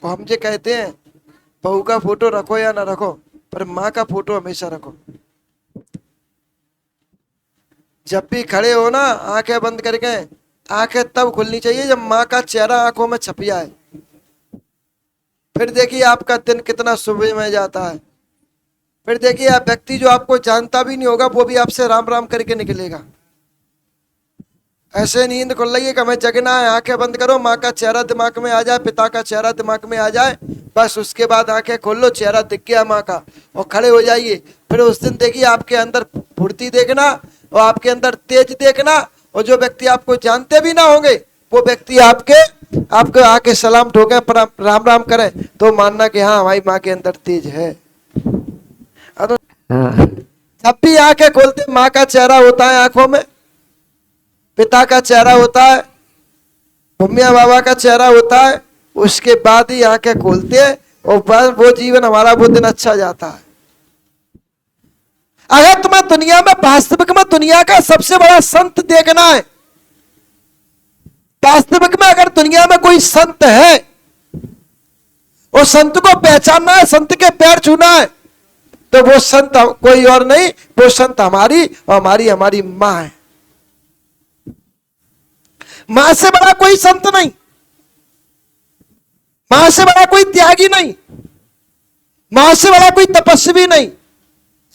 वो हम जो कहते हैं बहू का फोटो रखो या ना रखो, पर माँ का फोटो हमेशा रखो। जब भी खड़े हो ना, आंखें बंद करके, आंखें तब खुलनी चाहिए जब माँ का चेहरा आंखों में छप जाए। फिर देखिए आपका दिन कितना सुबह जाता है। फिर देखिए आप व्यक्ति जो आपको जानता भी नहीं होगा वो भी आपसे राम राम करके निकलेगा। ऐसे नींद खुल रही है कि हमें जगना है, आंखें बंद करो, माँ का चेहरा दिमाग में आ जाए, पिता का चेहरा दिमाग में आ जाए, बस उसके बाद आंखें खोल लो, चेहरा दिख गया माँ का, और खड़े हो जाइए। फिर उस दिन देखिए आपके अंदर फुर्ती देखना, और आपके अंदर तेज देखना, और जो व्यक्ति आपको जानते भी ना होंगे वो व्यक्ति आपके आपको आके सलाम ठोके, राम राम करें, तो मानना कि हाँ हमारी माँ के अंदर तेज है। अब हाँ। जब भी आंखें खोलते माँ का चेहरा होता है आंखों में, पिता का चेहरा होता है, मम्मिया बाबा का चेहरा होता है, उसके बाद ही आंखें खोलते हैं, और बस वो जीवन हमारा वो दिन अच्छा जाता है। अगर तुम्हें दुनिया में वास्तविक में दुनिया का सबसे बड़ा संत देखना है, वास्तविक में अगर दुनिया में कोई संत है, और संत को पहचानना है, संत के पैर छूना है, तो वो संत कोई और नहीं, वो संत हमारी और हमारी हमारी माँ है। मां से बड़ा कोई संत नहीं, मां से बड़ा कोई त्यागी नहीं, मां से बड़ा कोई तपस्वी नहीं,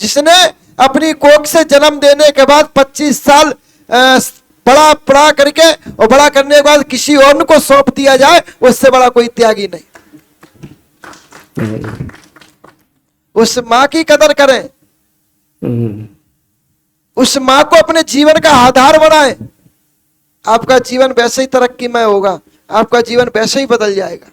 जिसने अपनी कोख से जन्म देने के बाद 25 साल बड़ा पड़ा करके और बड़ा करने के बाद किसी और को सौंप दिया जाए, उससे बड़ा कोई त्यागी नहीं। उस मां की कदर करें, उस मां को अपने जीवन का आधार बनाएं, आपका जीवन वैसे ही तरक्कीमय होगा, आपका जीवन वैसे ही बदल जाएगा।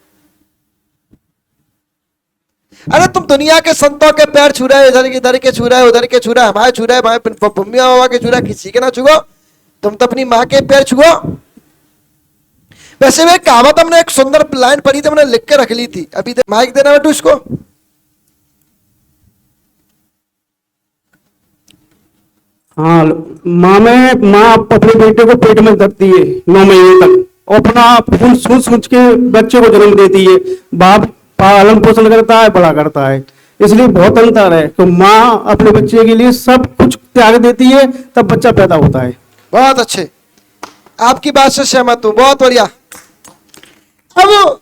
अरे तुम दुनिया के संतों के पैर छू रहे हो, इधर के छू रहे हो, उधर के छू रहे, हमारे छू रहे, हमारे मम्मिया बाबा के छू रहे, किसी के ना छुओ, तुम तो अपनी माँ के पैर छुओ। वैसे में कहावत हमने एक सुंदर लाइन पढ़ी थी, हमने लिख के रख ली थी, अभी माइक देना बेटू इसको। हाँ, माँ अपने बेटे को पेट में रखती है 9 महीने तक, और अपना खून सूंच सूंच के बच्चे को जन्म देती है। बाप पालन पोषण करता है, बड़ा करता है। इसलिए बहुत अंतर है तो माँ अपने बच्चे के लिए सब कुछ त्याग देती है, तब बच्चा पैदा होता है। बहुत अच्छे, आपकी बात से सहमत हूं, बहुत बढ़िया। अब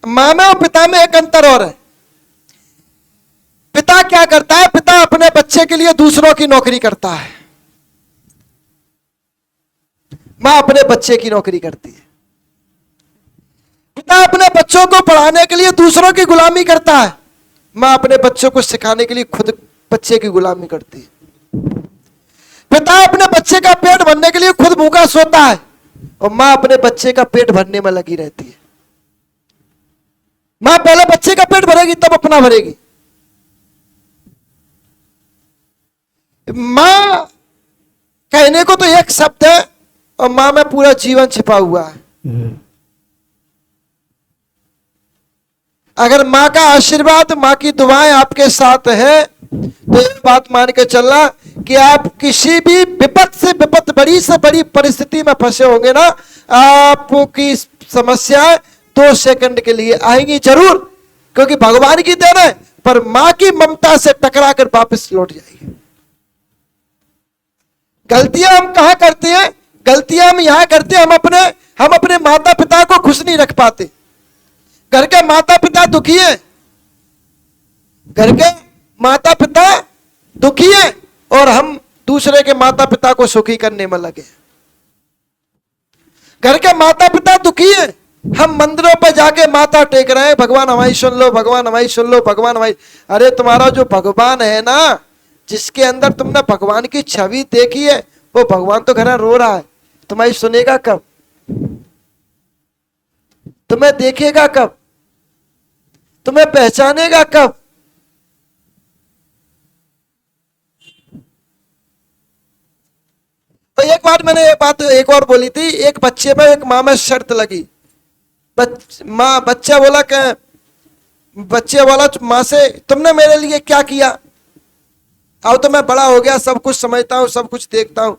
माँ में और पिता में एक अंतर और है। पिता क्या करता है, पिता अपने बच्चे के लिए दूसरों की नौकरी करता है, मां अपने बच्चे की नौकरी करती है। पिता अपने बच्चों को पढ़ाने के लिए दूसरों की गुलामी करता है, मां अपने बच्चों को सिखाने के लिए खुद बच्चे की गुलामी करती है। पिता अपने बच्चे का पेट भरने के लिए खुद भूखा सोता है, और मां अपने बच्चे का पेट भरने में लगी रहती है। मां पहले बच्चे का पेट भरेगी तब अपना भरेगी। मां कहने को तो एक शब्द है, और मां में पूरा जीवन छिपा हुआ है। अगर मां का आशीर्वाद, मां की दुआएं आपके साथ है, तो ये बात मान के चलना कि आप किसी भी विपत से विपत, बड़ी से बड़ी परिस्थिति में फंसे होंगे ना, आपकी समस्याएं 2 सेकंड के लिए आएंगी जरूर, क्योंकि भगवान की देन है, पर मां की ममता से टकरा कर वापस लौट जाएगी। गलतियां हम कहां करते हैं, गलतियां हम यहां करते हैं, हम अपने माता पिता को खुश नहीं रख पाते। घर के माता पिता दुखी है, घर के माता पिता दुखी है, और हम दूसरे के माता पिता को सुखी करने में लगे। घर के माता पिता दुखी है, हम मंदिरों पर जाके माथा टेक रहे हैं, भगवान हमारी सुन लो, भगवान हमारी सुन लो, भगवान हमारी। अरे तुम्हारा जो भगवान है ना, जिसके अंदर तुमने भगवान की छवि देखी है, वो भगवान तो घर रो रहा है, तुम्हारी सुनेगा कब, तुम्हें देखेगा कब, तुम्हें पहचानेगा कब। तो एक बार मैंने एक और बोली थी, एक बच्चे में एक माँ में शर्त लगी। बच्चा बोला कि बच्चे वाला माँ से, तुमने मेरे लिए क्या किया, अब तो मैं बड़ा हो गया, सब कुछ समझता हूँ, सब कुछ देखता हूँ।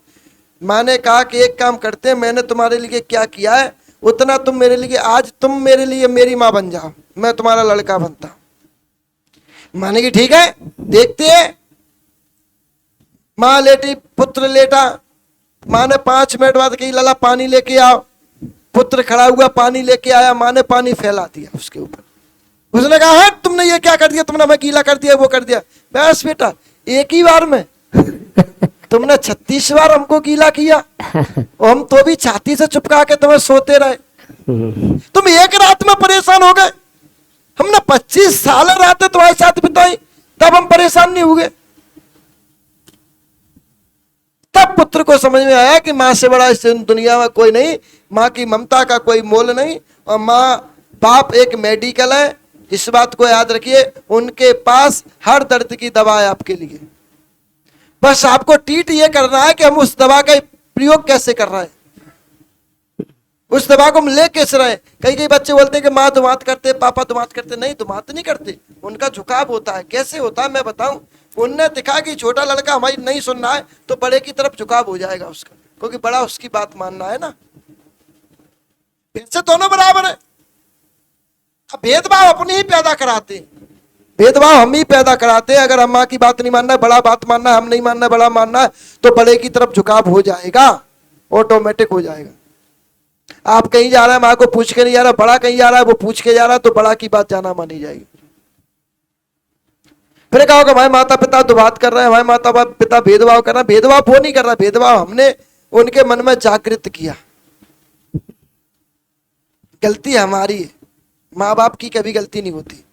माँ ने कहा कि एक काम करते हैं, मैंने तुम्हारे लिए क्या किया है उतना तुम मेरे लिए, आज तुम मेरे लिए मेरी माँ बन जाओ, मैं तुम्हारा लड़का बनता हूं। माने कि ठीक है। देखते हैं, माँ लेटी, पुत्र लेटा, माँ ने 5 मिनट बाद कही लला पानी लेके आओ। पुत्र खड़ा हुआ, पानी लेके आया, माँ ने पानी फैला दिया उसके ऊपर। उसने कहा है तुमने ये क्या कर दिया, तुमने हमें गीला कर दिया, वो कर दिया। बस बेटा, एक ही बार में तुमने 36 बार हमको गीला किया, और हम तो भी छाती से चिपका के तुम्हें सोते रहे। तुम एक रात में परेशान हो गए, हमने 25 साल रातें तुम्हारे साथ बिताई, तब हम परेशान नहीं हुए। तब पुत्र को समझ में आया कि माँ से बड़ा इस दुनिया में कोई नहीं, माँ की ममता का कोई मोल नहीं, और माँ बाप एक मेडिकल है। इस बात को याद रखिए, उनके पास हर दर्द की दवा है आपके लिए। बस आपको ट्रीट ये करना है कि हम उस दवा का प्रयोग कैसे कर रहे हैं, उस दवा को हम ले कैसे रहे। कई कई बच्चे बोलते हैं कि माँ दुमात करते, पापा दुमात करते। नहीं, दुमात नहीं करते, उनका झुकाव होता है। कैसे होता है मैं बताऊं। उनने दिखा कि छोटा लड़का हमारी नहीं सुन रहा है, तो बड़े की तरफ झुकाव हो जाएगा उसका, क्योंकि बड़ा उसकी बात मानना है ना। इससे दोनों बराबर है। अब भेदभाव अपने ही पैदा कराते हैं, भेदभाव हम ही पैदा कराते हैं। अगर हम माँ की बात नहीं मानना है, बड़ा बात मानना है, हम नहीं मानना, बड़ा मानना है, तो बड़े की तरफ झुकाव हो जाएगा, ऑटोमेटिक हो जाएगा। आप कहीं जा रहे हैं, माँ को पूछ के नहीं जा रहा, बड़ा कहीं जा रहा है, वो पूछ के जा रहा है, तो बड़ा की बात जाना मानी जाएगी। फिर कहा होगा हमारे माता पिता तो बात कर रहे हैं, हमारे माता पिता भेदभाव कर रहे हैं। भेदभाव वो नहीं कर रहा, भेदभाव हमने उनके मन में जागृत किया। गलती हमारी है, माँ बाप की कभी गलती नहीं होती।